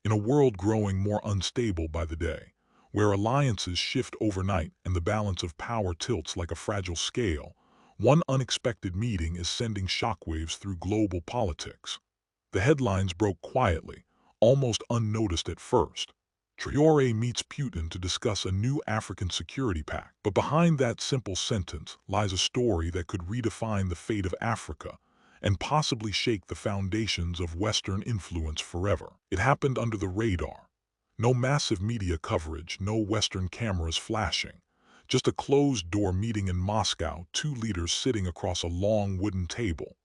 In a world growing more unstable by the day, where alliances shift overnight and the balance of power tilts like a fragile scale, one unexpected meeting is sending shockwaves through global politics. The headlines broke quietly, almost unnoticed at first. Traoré meets Putin to discuss a new African security pact. But behind that simple sentence lies a story that could redefine the fate of Africa and possibly shake the foundations of Western influence forever. It happened under the radar. No massive media coverage, no Western cameras flashing. Just a closed-door meeting in Moscow, two leaders sitting across a long wooden table.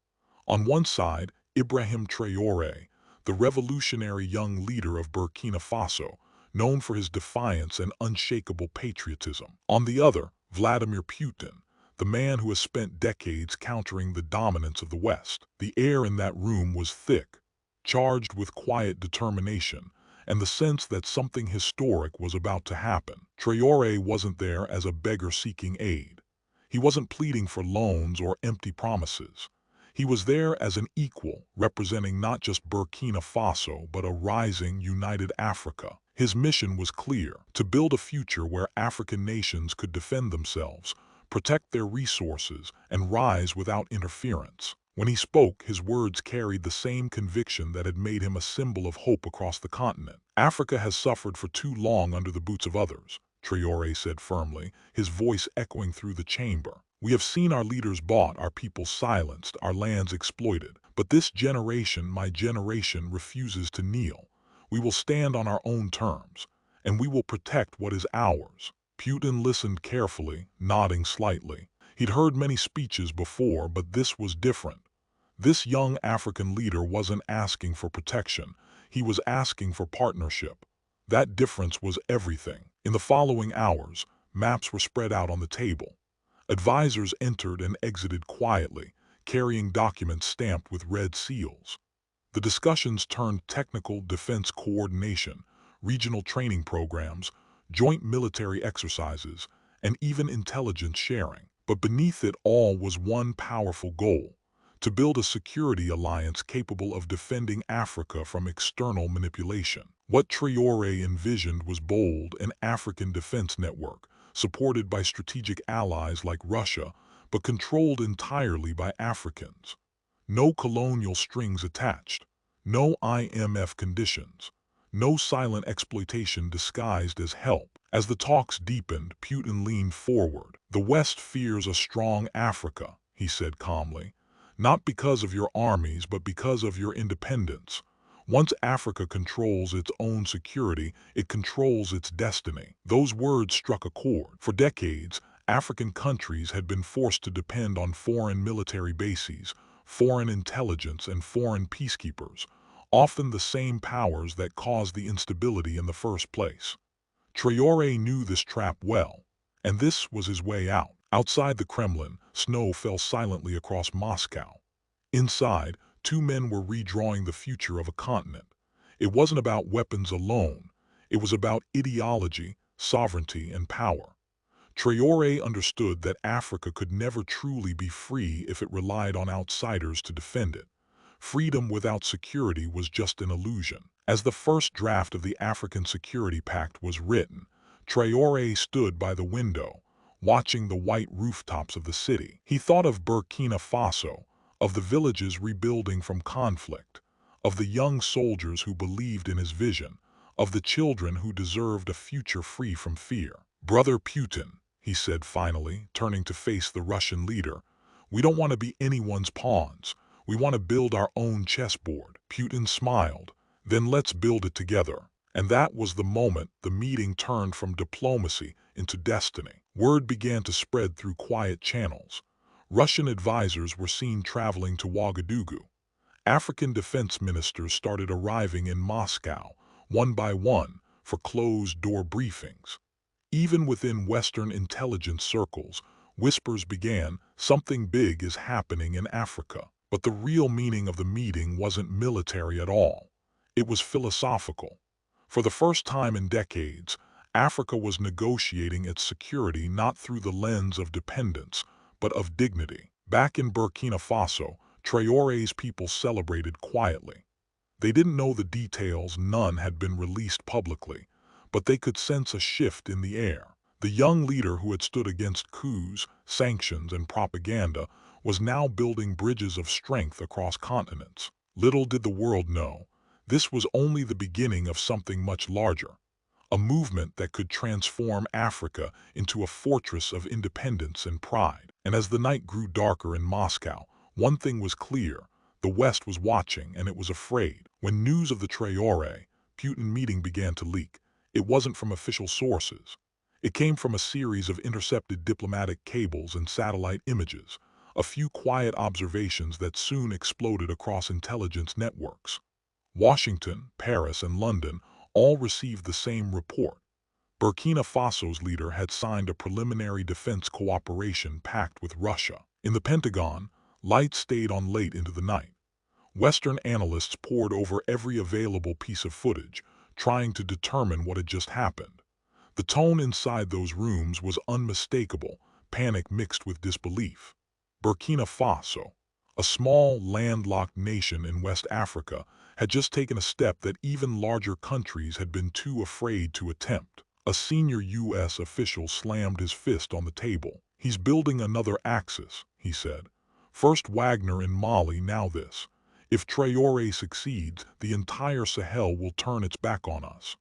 On one side, Ibrahim Traoré, the revolutionary young leader of Burkina Faso, known for his defiance and unshakable patriotism. On the other, Vladimir Putin, the man who has spent decades countering the dominance of the West. The air in that room was thick, charged with quiet determination, and the sense that something historic was about to happen. Traoré wasn't there as a beggar seeking aid. He wasn't pleading for loans or empty promises. He was there as an equal, representing not just Burkina Faso but a rising, united Africa. His mission was clear: to build a future where African nations could defend themselves, protect their resources, and rise without interference. When he spoke, his words carried the same conviction that had made him a symbol of hope across the continent. Africa has suffered for too long under the boots of others, Traoré said firmly, his voice echoing through the chamber. We have seen our leaders bought, our people silenced, our lands exploited. But this generation, my generation, refuses to kneel. We will stand on our own terms, and we will protect what is ours. Putin listened carefully, nodding slightly. He'd heard many speeches before, but this was different. This young African leader wasn't asking for protection. He was asking for partnership. That difference was everything. In the following hours, maps were spread out on the table. Advisors entered and exited quietly, carrying documents stamped with red seals. The discussions turned technical defense coordination, regional training programs, joint military exercises, and even intelligence sharing. But beneath it all was one powerful goal: to build a security alliance capable of defending Africa from external manipulation. What Traoré envisioned was bold: an African defense network, supported by strategic allies like Russia, but controlled entirely by Africans. No colonial strings attached, no IMF conditions, no silent exploitation disguised as help. As the talks deepened, Putin leaned forward. "The West fears a strong Africa," he said calmly, "not because of your armies, but because of your independence. Once Africa controls its own security, it controls its destiny." Those words struck a chord. For decades, African countries had been forced to depend on foreign military bases, foreign intelligence, and foreign peacekeepers, often the same powers that caused the instability in the first place. Traoré knew this trap well, and this was his way out. Outside the Kremlin, snow fell silently across Moscow. Inside, two men were redrawing the future of a continent. It wasn't about weapons alone. It was about ideology, sovereignty, and power. Traoré understood that Africa could never truly be free if it relied on outsiders to defend it. Freedom without security was just an illusion. As the first draft of the African Security Pact was written, Traoré stood by the window, watching the white rooftops of the city. He thought of Burkina Faso, of the villages rebuilding from conflict, of the young soldiers who believed in his vision, of the children who deserved a future free from fear. "Brother Putin," he said finally, turning to face the Russian leader, "we don't want to be anyone's pawns. We want to build our own chessboard." Putin smiled. "Then let's build it together." And that was the moment the meeting turned from diplomacy into destiny. Word began to spread through quiet channels. Russian advisors were seen traveling to Ouagadougou. African defense ministers started arriving in Moscow, one by one, for closed-door briefings. Even within Western intelligence circles, whispers began: something big is happening in Africa. But the real meaning of the meeting wasn't military at all. It was philosophical. For the first time in decades, Africa was negotiating its security not through the lens of dependence, but of dignity. Back in Burkina Faso, Traoré's people celebrated quietly. They didn't know the details, none had been released publicly, but they could sense a shift in the air. The young leader who had stood against coups, sanctions, and propaganda was now building bridges of strength across continents. Little did the world know, this was only the beginning of something much larger, a movement that could transform Africa into a fortress of independence and pride. And as the night grew darker in Moscow, one thing was clear: the West was watching, and it was afraid. When news of the Traoré, Putin meeting began to leak, it wasn't from official sources. It came from a series of intercepted diplomatic cables and satellite images, a few quiet observations that soon exploded across intelligence networks. Washington, Paris, and London all received the same report. Burkina Faso's leader had signed a preliminary defense cooperation pact with Russia. In the Pentagon, lights stayed on late into the night. Western analysts pored over every available piece of footage, trying to determine what had just happened. The tone inside those rooms was unmistakable, panic mixed with disbelief. Burkina Faso, a small, landlocked nation in West Africa, had just taken a step that even larger countries had been too afraid to attempt. A senior U.S. official slammed his fist on the table. "He's building another axis," he said. "First Wagner in Mali, now this. If Traoré succeeds, the entire Sahel will turn its back on us."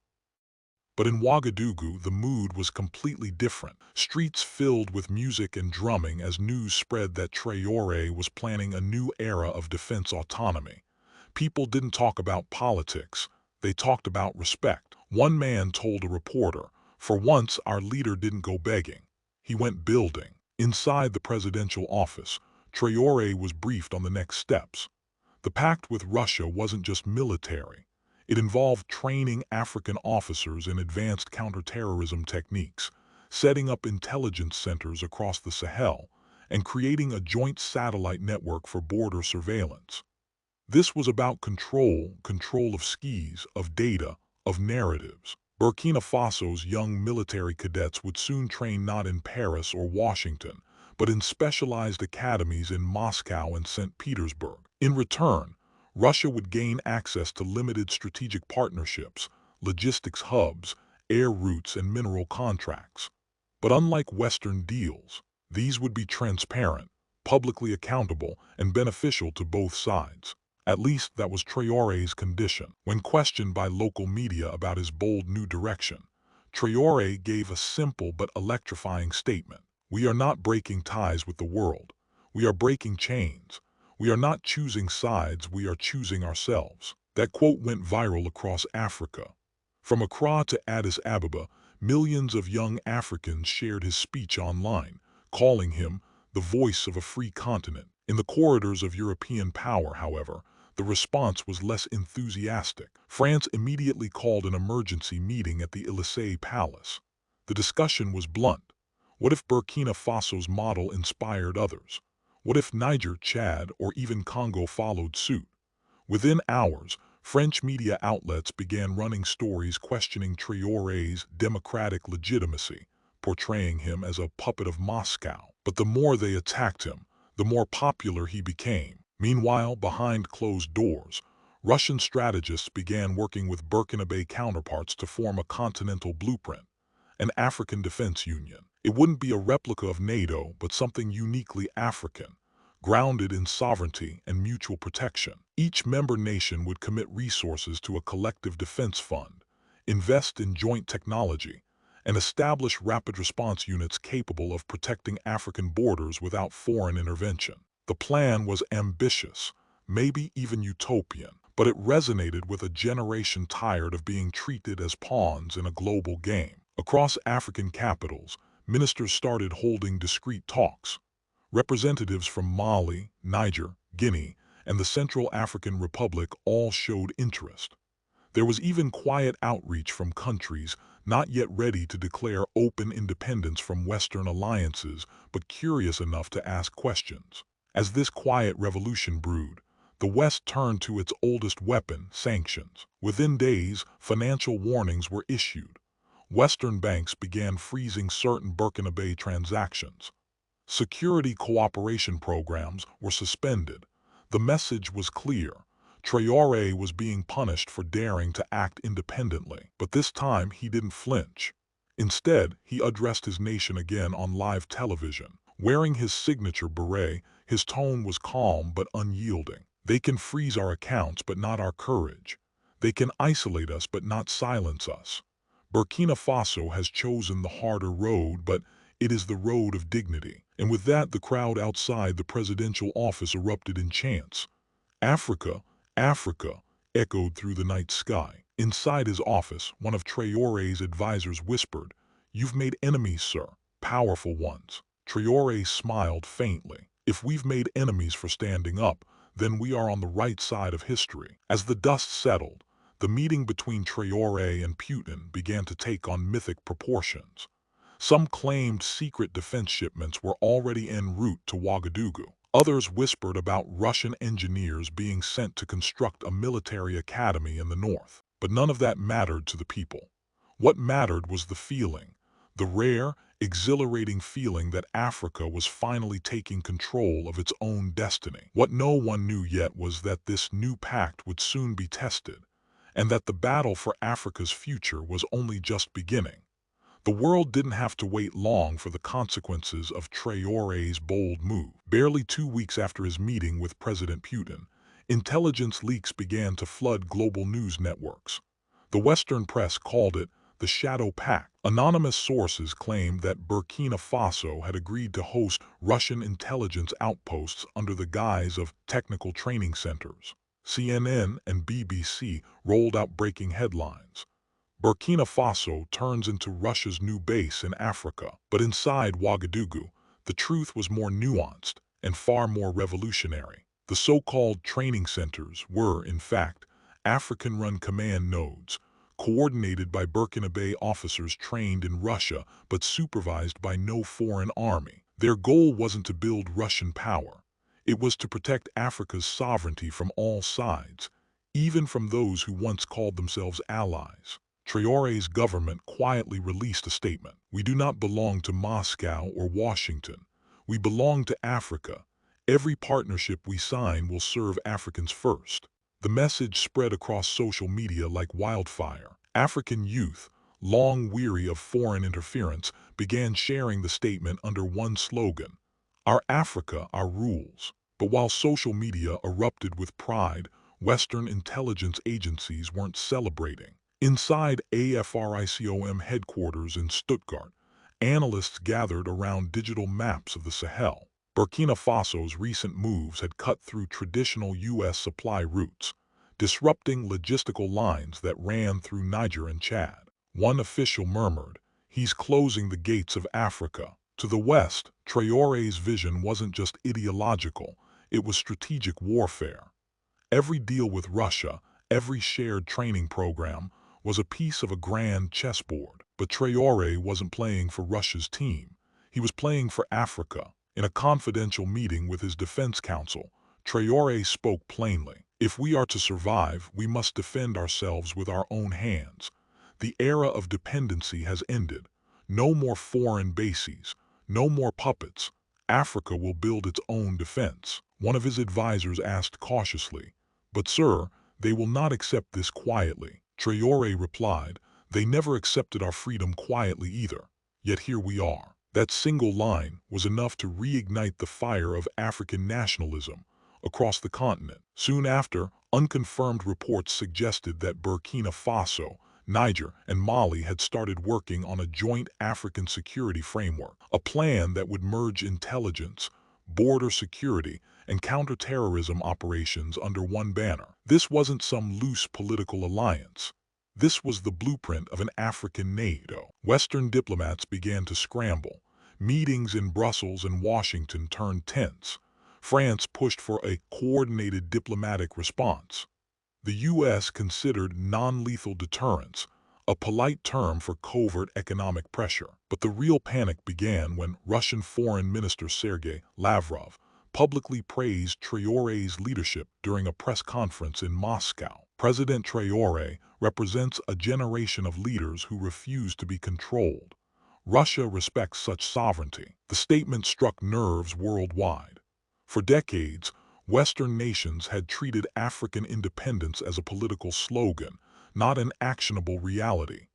But in Ouagadougou, the mood was completely different. Streets filled with music and drumming as news spread that Traoré was planning a new era of defense autonomy. People didn't talk about politics, they talked about respect. One man told a reporter, "For once, our leader didn't go begging. He went building." Inside the presidential office, Traoré was briefed on the next steps. The pact with Russia wasn't just military. It involved training African officers in advanced counterterrorism techniques, setting up intelligence centers across the Sahel, and creating a joint satellite network for border surveillance. This was about control of skis, of data, of narratives. Burkina Faso's young military cadets would soon train not in Paris or Washington, but in specialized academies in Moscow and St. Petersburg. In return, Russia would gain access to limited strategic partnerships, logistics hubs, air routes, and mineral contracts. But unlike Western deals, these would be transparent, publicly accountable, and beneficial to both sides. At least that was Traoré's condition. When questioned by local media about his bold new direction, Traoré gave a simple but electrifying statement. "We are not breaking ties with the world. We are breaking chains. We are not choosing sides, we are choosing ourselves." That quote went viral across Africa. From Accra to Addis Ababa, millions of young Africans shared his speech online, calling him the voice of a free continent. In the corridors of European power, however, the response was less enthusiastic. France immediately called an emergency meeting at the Élysée Palace. The discussion was blunt. What if Burkina Faso's model inspired others? What if Niger, Chad, or even Congo followed suit? Within hours, French media outlets began running stories questioning Traoré's democratic legitimacy, portraying him as a puppet of Moscow. But the more they attacked him, the more popular he became. Meanwhile, behind closed doors, Russian strategists began working with Burkinabe counterparts to form a continental blueprint, an African Defense Union. It wouldn't be a replica of NATO, but something uniquely African, grounded in sovereignty and mutual protection. Each member nation would commit resources to a collective defense fund, invest in joint technology, and establish rapid response units capable of protecting African borders without foreign intervention. The plan was ambitious, maybe even utopian, but it resonated with a generation tired of being treated as pawns in a global game. Across African capitals, ministers started holding discreet talks. Representatives from Mali, Niger, Guinea, and the Central African Republic all showed interest. There was even quiet outreach from countries not yet ready to declare open independence from Western alliances, but curious enough to ask questions. As this quiet revolution brewed, the West turned to its oldest weapon, sanctions. Within days, financial warnings were issued. Western banks began freezing certain Burkinabe transactions. Security cooperation programs were suspended. The message was clear. Traoré was being punished for daring to act independently, but this time he didn't flinch. Instead, he addressed his nation again on live television. Wearing his signature beret, his tone was calm but unyielding. They can freeze our accounts but not our courage. They can isolate us but not silence us. Burkina Faso has chosen the harder road, but it is the road of dignity. And with that, the crowd outside the presidential office erupted in chants. Africa, Africa, echoed through the night sky. Inside his office, one of Traoré's advisors whispered, "You've made enemies, sir, powerful ones." Traoré smiled faintly. "If we've made enemies for standing up, then we are on the right side of history." As the dust settled, the meeting between Traoré and Putin began to take on mythic proportions. Some claimed secret defense shipments were already en route to Ouagadougou. Others whispered about Russian engineers being sent to construct a military academy in the north. But none of that mattered to the people. What mattered was the feeling, the rare, exhilarating feeling that Africa was finally taking control of its own destiny. What no one knew yet was that this new pact would soon be tested, and that the battle for Africa's future was only just beginning. The world didn't have to wait long for the consequences of Traoré's bold move. Barely 2 weeks after his meeting with President Putin, intelligence leaks began to flood global news networks. The Western press called it the Shadow Pact. Anonymous sources claimed that Burkina Faso had agreed to host Russian intelligence outposts under the guise of technical training centers. CNN and BBC rolled out breaking headlines. Burkina Faso turns into Russia's new base in Africa. But inside Ouagadougou, the truth was more nuanced and far more revolutionary. The so-called training centers were, in fact, African-run command nodes, coordinated by Burkinabe officers trained in Russia but supervised by no foreign army. Their goal wasn't to build Russian power. It was to protect Africa's sovereignty from all sides, even from those who once called themselves allies. Traoré's government quietly released a statement. "We do not belong to Moscow or Washington. We belong to Africa. Every partnership we sign will serve Africans first." The message spread across social media like wildfire. African youth, long weary of foreign interference, began sharing the statement under one slogan: "Our Africa, our rules." But while social media erupted with pride, Western intelligence agencies weren't celebrating. Inside AFRICOM headquarters in Stuttgart, analysts gathered around digital maps of the Sahel. Burkina Faso's recent moves had cut through traditional U.S. supply routes, disrupting logistical lines that ran through Niger and Chad. One official murmured, "He's closing the gates of Africa." To the West, Traoré's vision wasn't just ideological, it was strategic warfare. Every deal with Russia, every shared training program, was a piece of a grand chessboard. But Traoré wasn't playing for Russia's team. He was playing for Africa. In a confidential meeting with his defense council, Traoré spoke plainly. "If we are to survive, we must defend ourselves with our own hands. The era of dependency has ended. No more foreign bases, no more puppets. Africa will build its own defense." One of his advisors asked cautiously, "But sir, they will not accept this quietly." Traoré replied, "They never accepted our freedom quietly either. Yet here we are." That single line was enough to reignite the fire of African nationalism across the continent. Soon after, unconfirmed reports suggested that Burkina Faso, Niger, and Mali had started working on a joint African security framework, a plan that would merge intelligence, border security, and counterterrorism operations under one banner. This wasn't some loose political alliance. This was the blueprint of an African NATO. Western diplomats began to scramble. Meetings in Brussels and Washington turned tense. France pushed for a coordinated diplomatic response. The U.S. considered non-lethal deterrence, a polite term for covert economic pressure. But the real panic began when Russian Foreign Minister Sergei Lavrov publicly praised Traoré's leadership during a press conference in Moscow. President Traoré represents a generation of leaders who refuse to be controlled. Russia respects such sovereignty. The statement struck nerves worldwide. For decades, Western nations had treated African independence as a political slogan, not an actionable reality.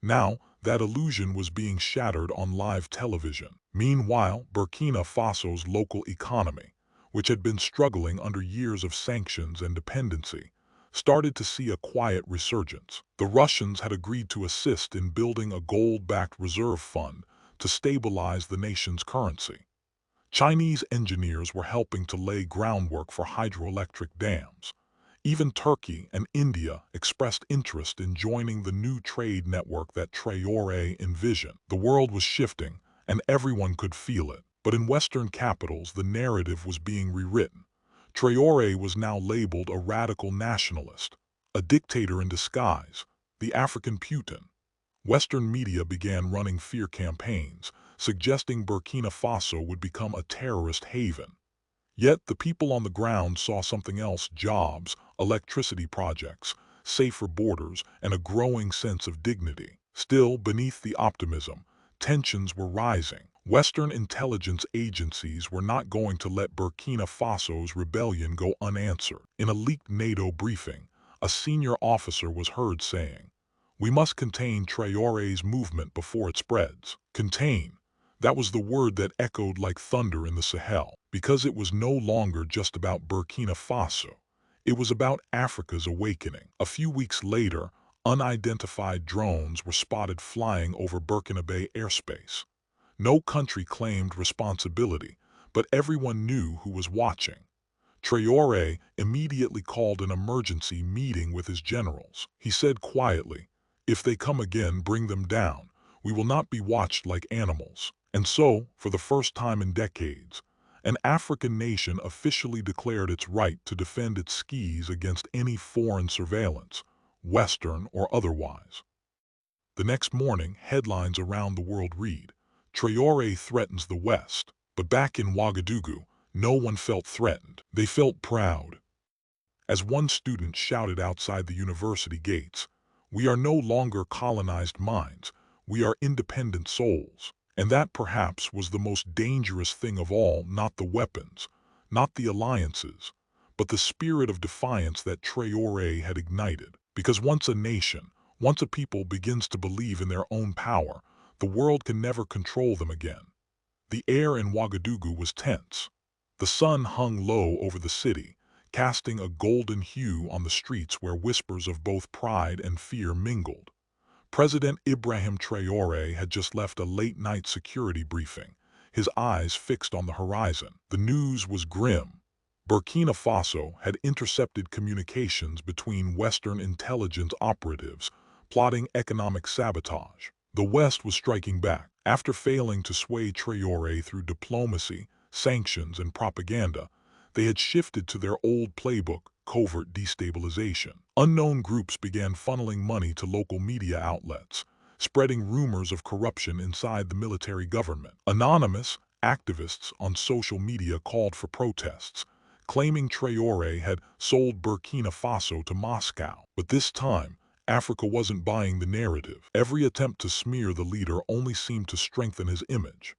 Now, that illusion was being shattered on live television. Meanwhile, Burkina Faso's local economy, which had been struggling under years of sanctions and dependency, started to see a quiet resurgence. The Russians had agreed to assist in building a gold-backed reserve fund to stabilize the nation's currency. Chinese engineers were helping to lay groundwork for hydroelectric dams. Even Turkey and India expressed interest in joining the new trade network that Traoré envisioned. The world was shifting, and everyone could feel it. But in Western capitals, the narrative was being rewritten. Traoré was now labeled a radical nationalist, a dictator in disguise, the African Putin. Western media began running fear campaigns, suggesting Burkina Faso would become a terrorist haven. Yet the people on the ground saw something else: jobs, electricity projects, safer borders, and a growing sense of dignity. Still, beneath the optimism, tensions were rising. Western intelligence agencies were not going to let Burkina Faso's rebellion go unanswered. In a leaked NATO briefing, a senior officer was heard saying, "We must contain Traoré's movement before it spreads." Contain. That was the word that echoed like thunder in the Sahel, because it was no longer just about Burkina Faso. It was about Africa's awakening. A few weeks later, unidentified drones were spotted flying over Burkinabe airspace. No country claimed responsibility, but everyone knew who was watching. Traoré immediately called an emergency meeting with his generals. He said quietly, "If they come again, bring them down. We will not be watched like animals." And so, for the first time in decades, an African nation officially declared its right to defend its skies against any foreign surveillance, Western or otherwise. The next morning, headlines around the world read, "Traoré threatens the West." But back in Ouagadougou, no one felt threatened. They felt proud. As one student shouted outside the university gates, "We are no longer colonized minds, we are independent souls." And that perhaps was the most dangerous thing of all: not the weapons, not the alliances, but the spirit of defiance that Traoré had ignited. Because once a nation, once a people begins to believe in their own power, the world can never control them again. The air in Ouagadougou was tense. The sun hung low over the city, casting a golden hue on the streets where whispers of both pride and fear mingled. President Ibrahim Traoré had just left a late-night security briefing, his eyes fixed on the horizon. The news was grim. Burkina Faso had intercepted communications between Western intelligence operatives, plotting economic sabotage. The West was striking back. After failing to sway Traoré through diplomacy, sanctions, and propaganda, they had shifted to their old playbook: covert destabilization. Unknown groups began funneling money to local media outlets, spreading rumors of corruption inside the military government. Anonymous activists on social media called for protests, claiming Traoré had sold Burkina Faso to Moscow. But this time, Africa wasn't buying the narrative. Every attempt to smear the leader only seemed to strengthen his image.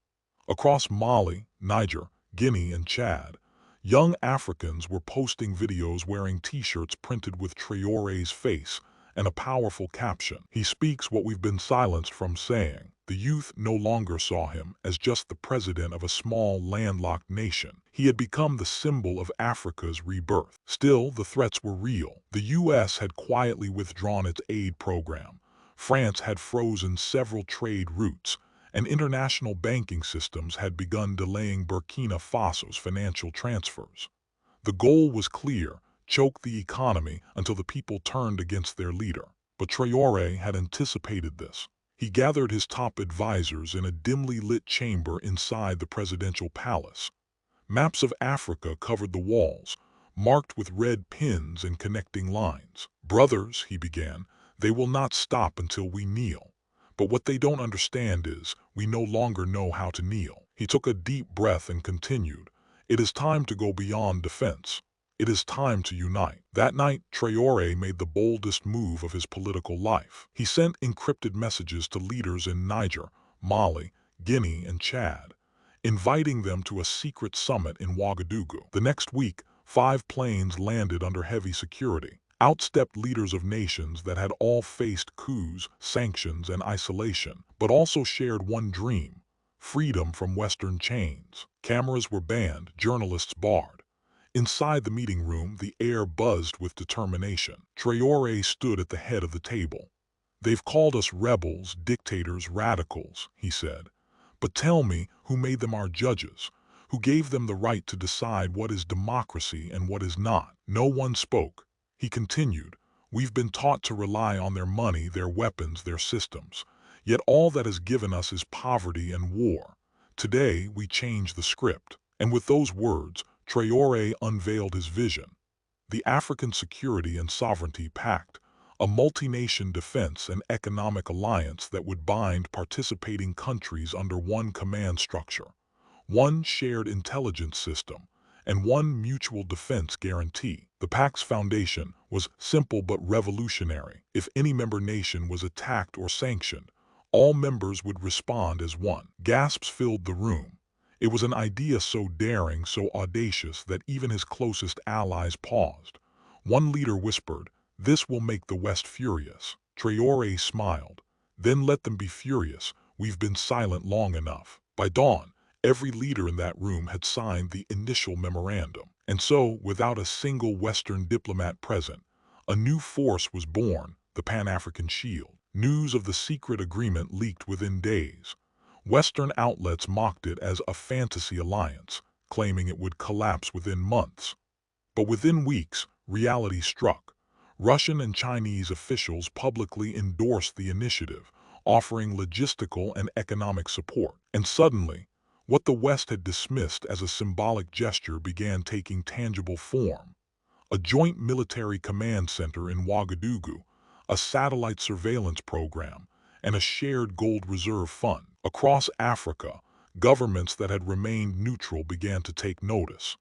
Across Mali, Niger, Guinea, and Chad, young Africans were posting videos wearing t-shirts printed with Traoré's face and a powerful caption: "He speaks what we've been silenced from saying." The youth no longer saw him as just the president of a small, landlocked nation. He had become the symbol of Africa's rebirth. Still, the threats were real. The U.S. had quietly withdrawn its aid program. France had frozen several trade routes, and international banking systems had begun delaying Burkina Faso's financial transfers. The goal was clear: choke the economy until the people turned against their leader. But Traoré had anticipated this. He gathered his top advisors in a dimly lit chamber inside the presidential palace. Maps of Africa covered the walls, marked with red pins and connecting lines. "Brothers," he began, "they will not stop until we kneel. But what they don't understand is, we no longer know how to kneel." He took a deep breath and continued, "It is time to go beyond defense. It is time to unite." That night, Traoré made the boldest move of his political life. He sent encrypted messages to leaders in Niger, Mali, Guinea, and Chad, inviting them to a secret summit in Ouagadougou. The next week, 5 planes landed under heavy security. Out stepped leaders of nations that had all faced coups, sanctions, and isolation, but also shared one dream: freedom from Western chains. Cameras were banned, journalists barred. Inside the meeting room, the air buzzed with determination. Traoré stood at the head of the table. "They've called us rebels, dictators, radicals," he said. "But tell me, who made them our judges? Who gave them the right to decide what is democracy and what is not?" No one spoke. He continued, "We've been taught to rely on their money, their weapons, their systems. Yet all that is given us is poverty and war. Today, we change the script." And with those words, Traoré unveiled his vision: the African Security and Sovereignty Pact, a multi-nation defense and economic alliance that would bind participating countries under one command structure, one shared intelligence system, and one mutual defense guarantee. The Pact's foundation was simple but revolutionary. If any member nation was attacked or sanctioned, all members would respond as one. Gasps filled the room. It was an idea so daring, so audacious, that even his closest allies paused. One leader whispered, "This will make the West furious." Traoré smiled. "Then let them be furious. We've been silent long enough." By dawn, every leader in that room had signed the initial memorandum. And so, without a single Western diplomat present, a new force was born: the Pan-African Shield. News of the secret agreement leaked within days. Western outlets mocked it as a fantasy alliance, claiming it would collapse within months. But within weeks, reality struck. Russian and Chinese officials publicly endorsed the initiative, offering logistical and economic support. And suddenly, what the West had dismissed as a symbolic gesture began taking tangible form. A joint military command center in Ouagadougou, a satellite surveillance program, and a shared gold reserve fund. Across Africa, governments that had remained neutral began to take notice.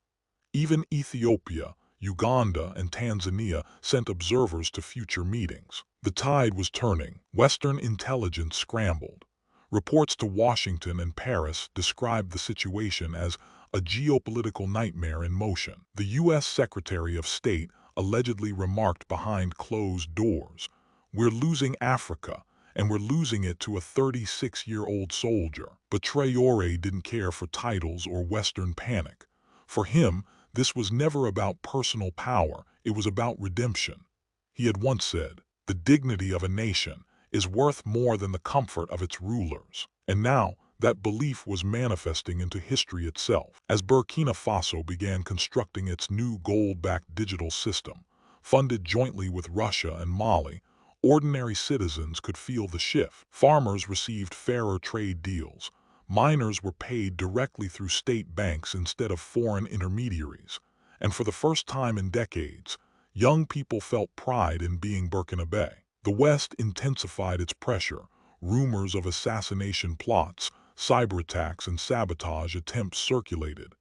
Even Ethiopia, Uganda, and Tanzania sent observers to future meetings. The tide was turning. Western intelligence scrambled. Reports to Washington and Paris described the situation as a geopolitical nightmare in motion. The U.S. Secretary of State allegedly remarked behind closed doors, "We're losing Africa, and we're losing it to a 36-year-old soldier." But Traoré didn't care for titles or Western panic. For him, this was never about personal power, it was about redemption. He had once said, "The dignity of a nation is worth more than the comfort of its rulers." And now, that belief was manifesting into history itself. As Burkina Faso began constructing its new gold-backed digital system, funded jointly with Russia and Mali, ordinary citizens could feel the shift. Farmers received fairer trade deals. Miners were paid directly through state banks instead of foreign intermediaries. And for the first time in decades, young people felt pride in being Burkinabe. The West intensified its pressure. Rumors of assassination plots, cyber attacks, and sabotage attempts circulated.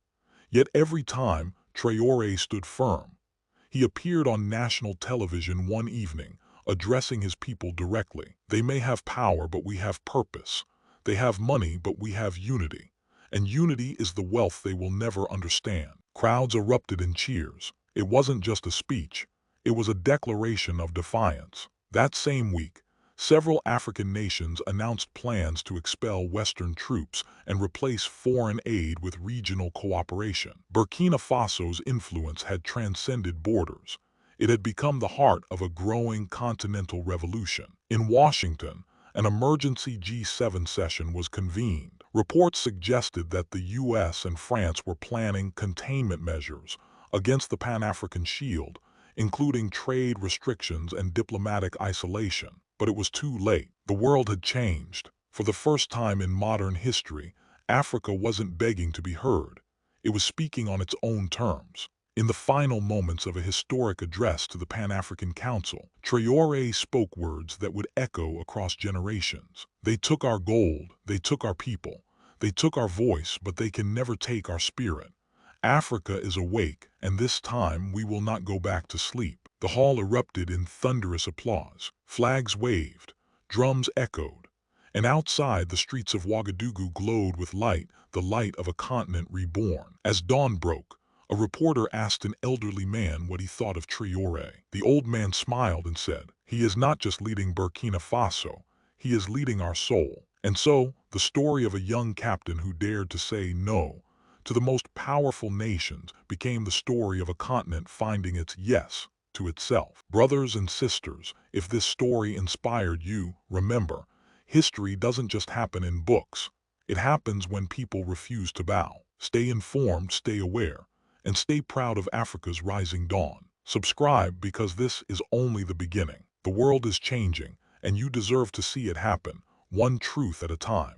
Yet every time, Traoré stood firm. He appeared on national television one evening, addressing his people directly. "They may have power, but we have purpose. They have money, but we have unity. And unity is the wealth they will never understand." Crowds erupted in cheers. It wasn't just a speech. It was a declaration of defiance. That same week, several African nations announced plans to expel Western troops and replace foreign aid with regional cooperation. Burkina Faso's influence had transcended borders. It had become the heart of a growing continental revolution. In Washington, an emergency G7 session was convened. Reports suggested that the U.S. and France were planning containment measures against the Pan-African Shield, including trade restrictions and diplomatic isolation. But it was too late. The world had changed. For the first time in modern history, Africa wasn't begging to be heard. It was speaking on its own terms. In the final moments of a historic address to the Pan-African Council, Traoré spoke words that would echo across generations. "They took our gold, they took our people, they took our voice, but they can never take our spirit. Africa is awake, and this time we will not go back to sleep." The hall erupted in thunderous applause. Flags waved, drums echoed, and outside the streets of Ouagadougou glowed with light, the light of a continent reborn. As dawn broke, A reporter asked an elderly man what he thought of Traoré. The old man smiled and said, "He is not just leading Burkina Faso, he is leading our soul." And so, the story of a young captain who dared to say no to the most powerful nations became the story of a continent finding its yes to itself. Brothers and sisters, if this story inspired you, remember, history doesn't just happen in books. It happens when people refuse to bow. Stay informed, stay aware, and stay proud of Africa's rising dawn. Subscribe because this is only the beginning. The world is changing, and you deserve to see it happen, one truth at a time.